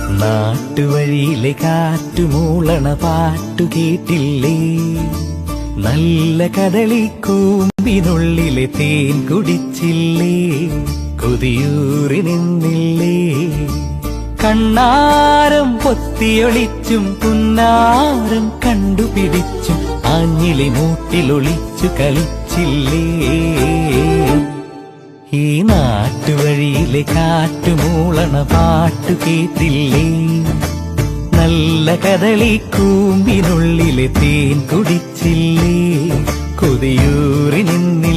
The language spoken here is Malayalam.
നാട്ടുവഴിയിലെ കാറ്റുമൂളണ പാട്ടു കേട്ടില്ലേ? നല്ല കദളിക്കൂമ്പിനുള്ളിലെ തേൻ കുടിച്ചില്ലേ? കൊതിയൂറി നിന്നില്ലേ? കണ്ണാരം പൊത്തിയൊളിച്ചും പുന്നാരം കണ്ടുപിടിച്ചും ആഞ്ഞിലി മൂട്ടിലൊളിച്ചു കളിച്ചില്ലേ? ഈ നാട്ടുവഴിയിലെ കാറ്റുമൂളണ പാട്ടു കേട്ടില്ലേ? നല്ല കദളിക്കൂമ്പിനുള്ളിലെ തേൻ കുടിച്ചില്ലേ? കൊതിയൂറി നിന്നില്ലേ?